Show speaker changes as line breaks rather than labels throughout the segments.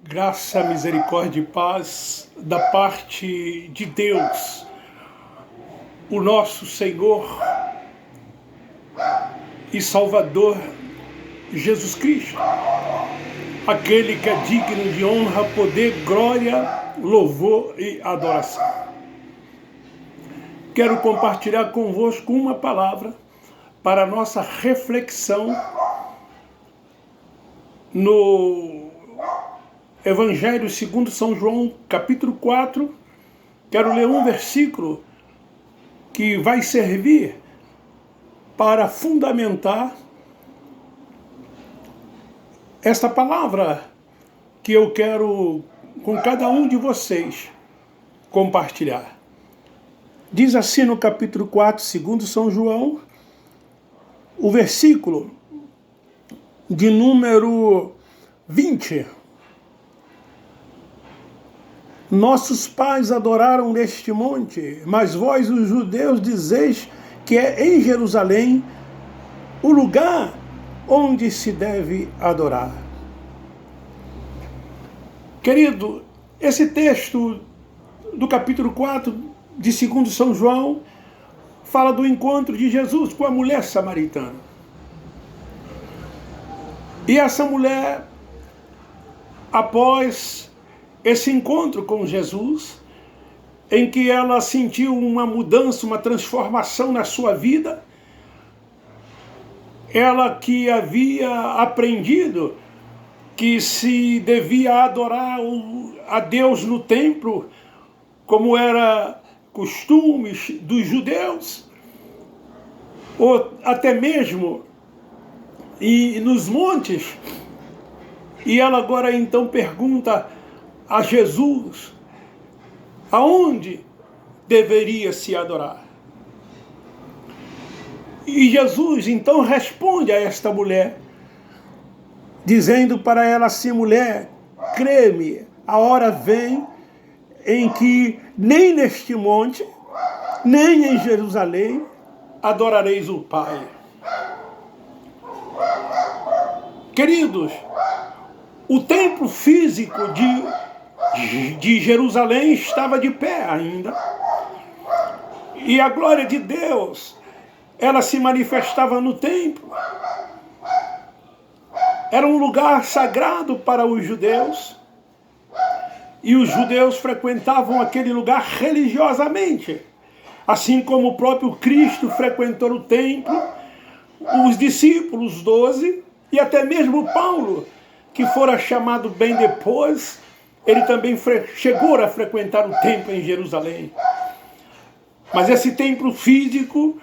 Graça, misericórdia e paz da parte de Deus, o nosso Senhor e Salvador Jesus Cristo, aquele que é digno de honra, poder, glória, louvor e adoração. Quero compartilhar convosco uma palavra para a nossa reflexão no Evangelho segundo São João, capítulo 4, quero ler um versículo que vai servir para fundamentar esta palavra que eu quero com cada um de vocês compartilhar. Diz assim no capítulo 4, segundo São João, o versículo de número 20. Nossos pais adoraram neste monte, mas vós, os judeus, dizeis que é em Jerusalém o lugar onde se deve adorar. Querido, esse texto do capítulo 4 de 2 São João fala do encontro de Jesus com a mulher samaritana. E essa mulher, após esse encontro com Jesus, em que ela sentiu uma mudança, uma transformação na sua vida, ela que havia aprendido que se devia adorar a Deus no templo, como era costumes dos judeus, ou até mesmo nos montes, e ela agora então pergunta a Jesus aonde deveria se adorar. E Jesus então responde a esta mulher, dizendo para ela assim: mulher, crê-me, a hora vem em que nem neste monte, nem em Jerusalém adorareis o Pai. Queridos, o templo físico de Jerusalém estava de pé ainda. E a glória de Deus, ela se manifestava no templo. Era um lugar sagrado para os judeus. E os judeus frequentavam aquele lugar religiosamente. Assim como o próprio Cristo frequentou o templo, os discípulos, 12, e até mesmo Paulo, que fora chamado bem depois, ele também chegou a frequentar o templo em Jerusalém. Mas esse templo físico,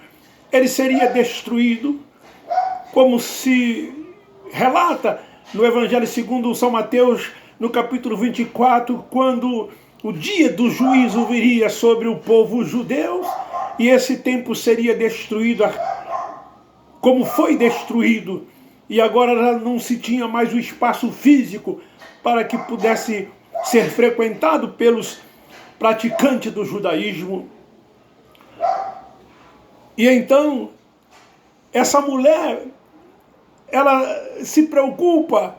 ele seria destruído, como se relata no Evangelho segundo São Mateus, no capítulo 24, quando o dia do juízo viria sobre o povo judeu, e esse templo seria destruído, como foi destruído, e agora não se tinha mais o espaço físico para que pudesse ser frequentado pelos praticantes do judaísmo. E então, essa mulher, ela se preocupa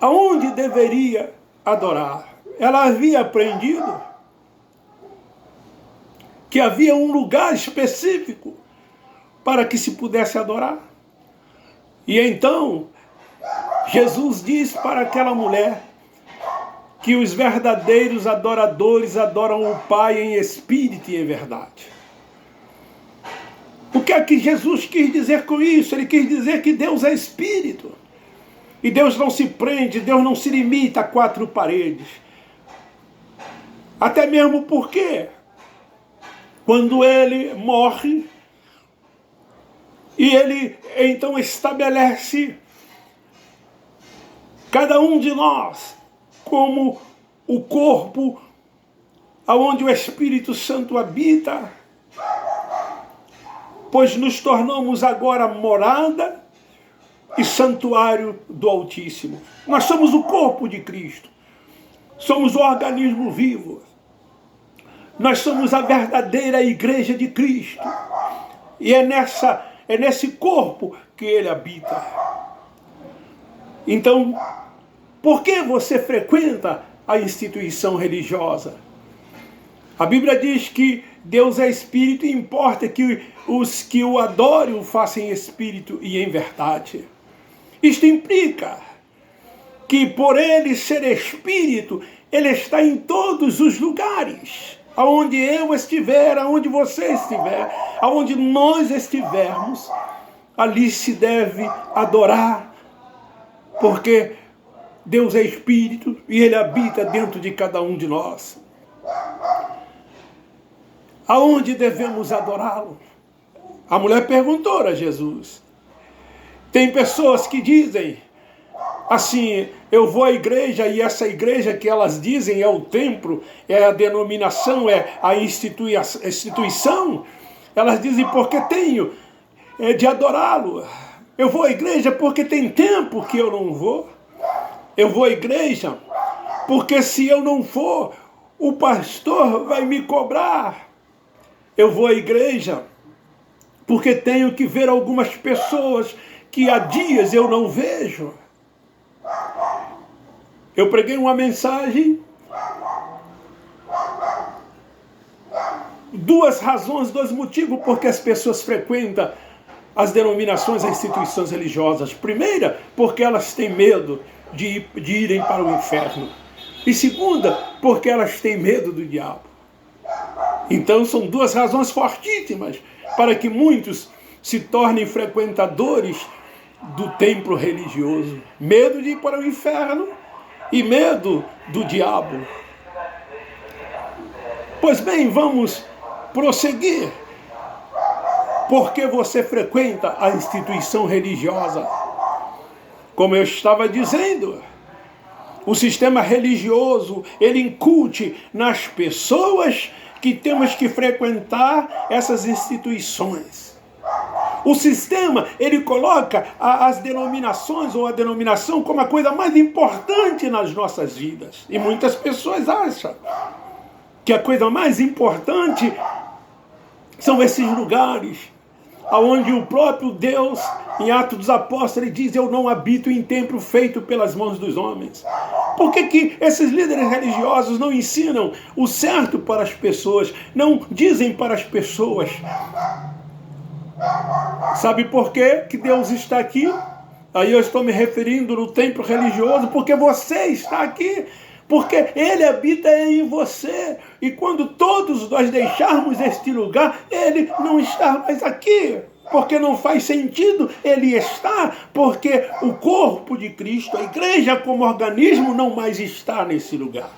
aonde deveria adorar. Ela havia aprendido que havia um lugar específico para que se pudesse adorar. E então, Jesus diz para aquela mulher que os verdadeiros adoradores adoram o Pai em espírito e em verdade. O que é que Jesus quis dizer com isso? Ele quis dizer que Deus é espírito. E Deus não se prende, Deus não se limita a 4 paredes. Até mesmo porque, quando ele morre, e ele então estabelece cada um de nós como o corpo aonde o Espírito Santo habita, pois nos tornamos agora morada e santuário do Altíssimo. Nós somos o corpo de Cristo. Somos o organismo vivo. Nós somos a verdadeira igreja de Cristo. E é nesse corpo que ele habita. Então, Por que você frequenta a instituição religiosa? A Bíblia diz que Deus é espírito e importa que os que o adorem o façam em espírito e em verdade. Isto implica que por ele ser espírito, ele está em todos os lugares. Aonde eu estiver, aonde você estiver, aonde nós estivermos, ali se deve adorar, porque Deus é espírito e ele habita dentro de cada um de nós. Aonde devemos adorá-lo? A mulher perguntou a Jesus. Tem pessoas que dizem assim, eu vou à igreja e essa igreja que elas dizem é o templo, é a denominação, é a instituição. Elas dizem porque tenho de adorá-lo. Eu vou à igreja porque tem tempo que eu não vou. Eu vou à igreja porque se eu não for, o pastor vai me cobrar. Eu vou à igreja porque tenho que ver algumas pessoas que há dias eu não vejo. Eu preguei uma mensagem, duas razões, dois motivos porque as pessoas frequentam as denominações, as instituições religiosas. Primeira, porque elas têm medo de irem para o inferno. E segunda, porque elas têm medo do diabo. Então são duas razões fortíssimas para que muitos se tornem frequentadores do templo religioso. Medo de ir para o inferno e medo do diabo. Pois bem, vamos prosseguir. Por que você frequenta a instituição religiosa? Como eu estava dizendo, o sistema religioso, ele incute nas pessoas que temos que frequentar essas instituições. O sistema, ele coloca as denominações ou a denominação como a coisa mais importante nas nossas vidas. E muitas pessoas acham que a coisa mais importante são esses lugares onde o próprio Deus, em Atos dos Apóstolos, ele diz, eu não habito em templo feito pelas mãos dos homens. Por que esses líderes religiosos não ensinam o certo para as pessoas, não dizem para as pessoas? Sabe por quê que Deus está aqui? Aí eu estou me referindo no templo religioso, porque você está aqui, porque Ele habita em você. E quando todos nós deixarmos este lugar, Ele não está mais aqui. Porque não faz sentido Ele estar, porque o corpo de Cristo, a igreja como organismo, não mais está nesse lugar.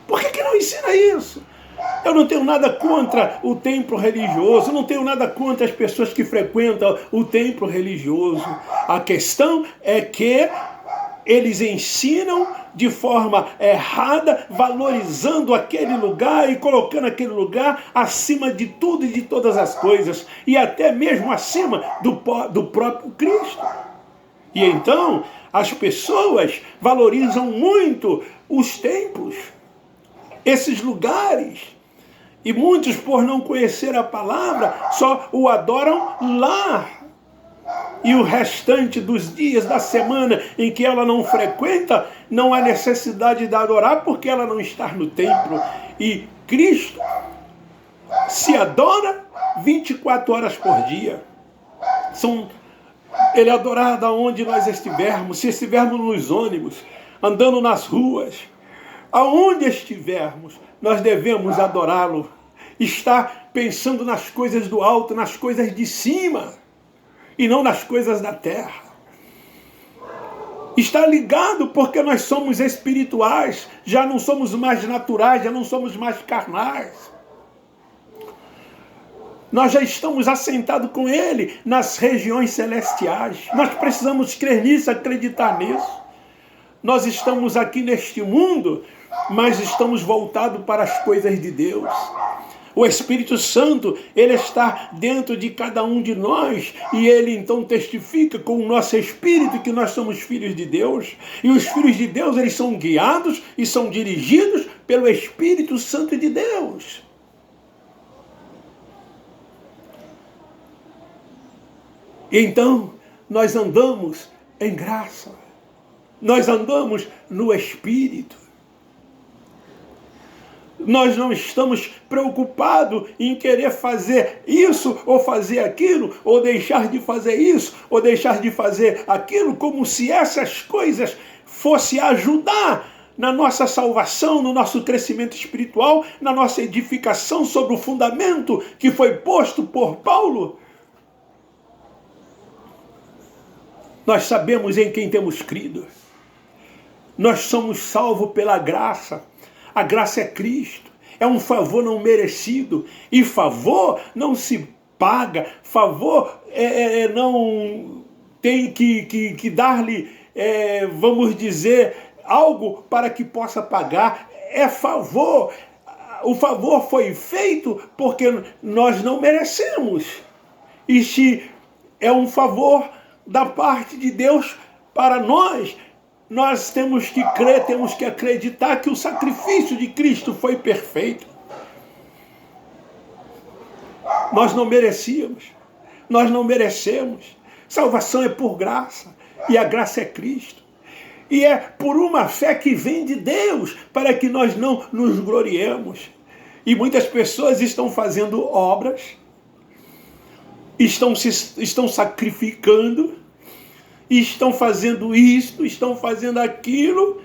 Por que não ensina isso? Eu não tenho nada contra o templo religioso, não tenho nada contra as pessoas que frequentam o templo religioso. A questão é que eles ensinam de forma errada, valorizando aquele lugar e colocando aquele lugar acima de tudo e de todas as coisas, e até mesmo acima do próprio Cristo. E então, as pessoas valorizam muito os templos, esses lugares, e muitos, por não conhecer a palavra, só o adoram lá. E o restante dos dias da semana em que ela não frequenta, não há necessidade de adorar, porque ela não está no templo. E Cristo se adora 24 horas por dia. Ele é adorado aonde nós estivermos, se estivermos nos ônibus, andando nas ruas, aonde estivermos, nós devemos adorá-lo. Estar pensando nas coisas do alto, nas coisas de cima, e não nas coisas da terra. Está ligado porque nós somos espirituais, já não somos mais naturais, já não somos mais carnais. Nós já estamos assentados com Ele nas regiões celestiais. Nós precisamos crer nisso, acreditar nisso. Nós estamos aqui neste mundo, mas estamos voltados para as coisas de Deus. O Espírito Santo, ele está dentro de cada um de nós, e ele então testifica com o nosso espírito que nós somos filhos de Deus. E os filhos de Deus, eles são guiados e são dirigidos pelo Espírito Santo de Deus. E então, nós andamos em graça. Nós andamos no Espírito. Nós não estamos preocupados em querer fazer isso ou fazer aquilo, ou deixar de fazer isso ou deixar de fazer aquilo, como se essas coisas fossem ajudar na nossa salvação, no nosso crescimento espiritual, na nossa edificação sobre o fundamento que foi posto por Paulo. Nós sabemos em quem temos crido. Nós somos salvos pela graça. A graça é Cristo. É um favor não merecido. E favor não se paga. Favor não tem que dar-lhe, vamos dizer, algo para que possa pagar. É favor. O favor foi feito porque nós não merecemos. E se é um favor da parte de Deus para nós, nós temos que crer, temos que acreditar que o sacrifício de Cristo foi perfeito. Nós não merecíamos, nós não merecemos. Salvação é por graça, e a graça é Cristo. E é por uma fé que vem de Deus, para que nós não nos gloriemos. E muitas pessoas estão fazendo obras, estão sacrificando, estão fazendo isto, estão fazendo aquilo,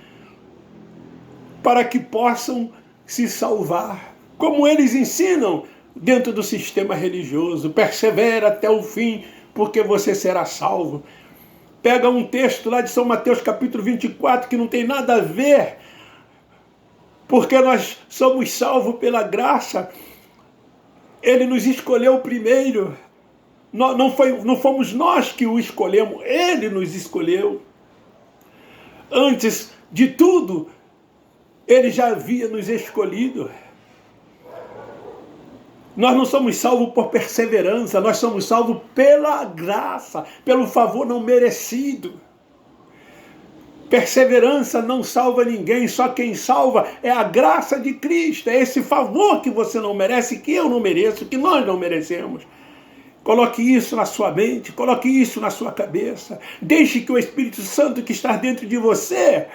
para que possam se salvar. Como eles ensinam dentro do sistema religioso: persevera até o fim, porque você será salvo. Pega um texto lá de São Mateus capítulo 24, que não tem nada a ver, porque nós somos salvos pela graça. Ele nos escolheu primeiro. Não fomos nós que o escolhemos, Ele nos escolheu. Antes de tudo, Ele já havia nos escolhido. Nós não somos salvos por perseverança, nós somos salvos pela graça, pelo favor não merecido. Perseverança não salva ninguém, só quem salva é a graça de Cristo, é esse favor que você não merece, que eu não mereço, que nós não merecemos. Coloque isso na sua mente, coloque isso na sua cabeça. Deixe que o Espírito Santo que está dentro de você,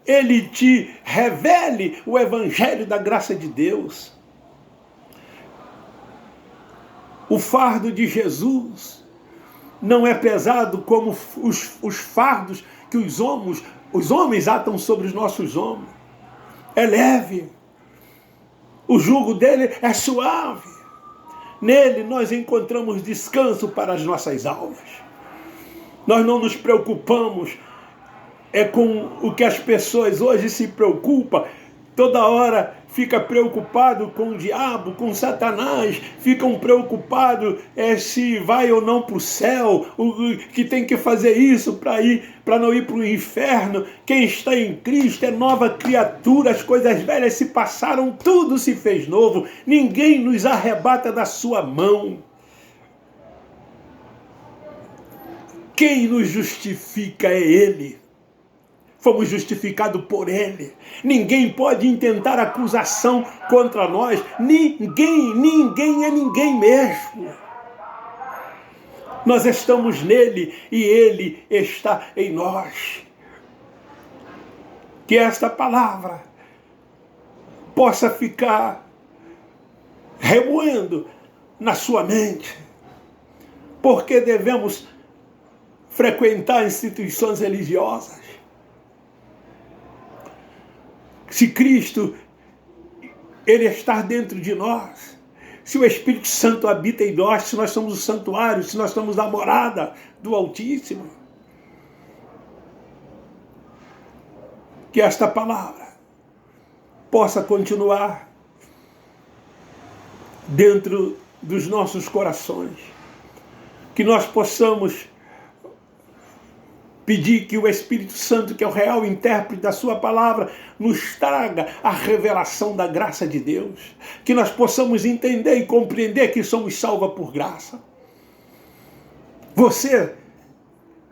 ele te revele o Evangelho da graça de Deus. O fardo de Jesus não é pesado como os fardos que os homens atam sobre os nossos ombros. É leve. O jugo dele é suave. Nele nós encontramos descanso para as nossas almas. Nós não nos preocupamos com o que as pessoas hoje se preocupam. Toda hora fica preocupado com o diabo, com Satanás, ficam preocupados se vai ou não para o céu, que tem que fazer isso para não ir para o inferno. Quem está em Cristo é nova criatura, as coisas velhas se passaram, tudo se fez novo, ninguém nos arrebata da sua mão. Quem nos justifica é Ele. Fomos justificados por Ele. Ninguém pode intentar acusação contra nós. Ninguém é ninguém mesmo. Nós estamos nele e Ele está em nós. Que esta palavra possa ficar remoendo na sua mente. Porque devemos frequentar instituições religiosas. Se Cristo, Ele está dentro de nós, se o Espírito Santo habita em nós, se nós somos o santuário, se nós somos a morada do Altíssimo, que esta palavra possa continuar dentro dos nossos corações, que nós possamos pedir que o Espírito Santo, que é o real intérprete da sua palavra, nos traga a revelação da graça de Deus. Que nós possamos entender e compreender que somos salvos por graça. Você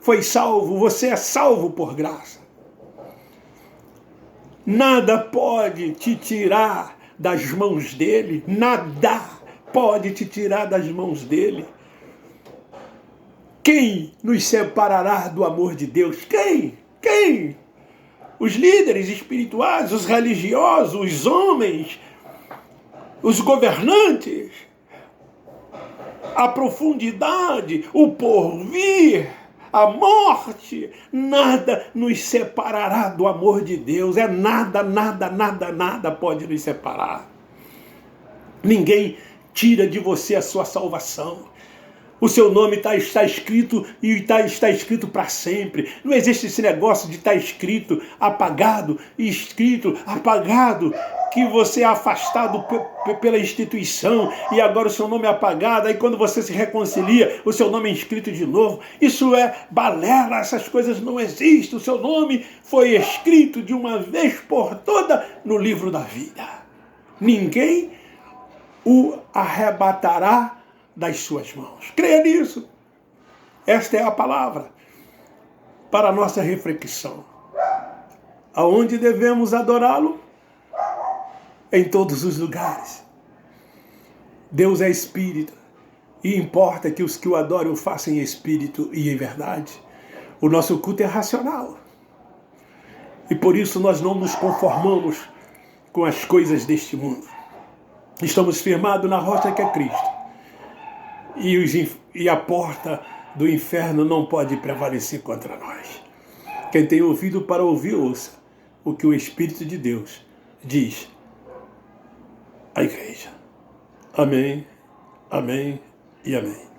foi salvo, você é salvo por graça. Nada pode te tirar das mãos dele, nada pode te tirar das mãos dele. Quem nos separará do amor de Deus? Quem? os líderes espirituais, os religiosos, os homens, os governantes, a profundidade, o porvir, a morte, nada nos separará do amor de Deus. É nada, nada, nada, nada pode nos separar. Ninguém tira de você a sua salvação. O seu nome está escrito e está escrito para sempre. Não existe esse negócio de estar escrito, apagado, escrito, apagado, que você é afastado pela instituição e agora o seu nome é apagado. Aí quando você se reconcilia, o seu nome é inscrito de novo. Isso é balela, essas coisas não existem. O seu nome foi escrito de uma vez por toda no livro da vida. Ninguém o arrebatará das suas mãos. Creia nisso. Esta é a palavra para a nossa reflexão. Aonde devemos adorá-lo? Em todos os lugares. Deus é espírito e importa que os que o adoram o façam em espírito e em verdade. O nosso culto é racional. E por isso nós não nos conformamos com as coisas deste mundo. Estamos firmados na rocha que é Cristo. E a porta do inferno não pode prevalecer contra nós. Quem tem ouvido para ouvir, ouça o que o Espírito de Deus diz à igreja. Amém, amém e amém.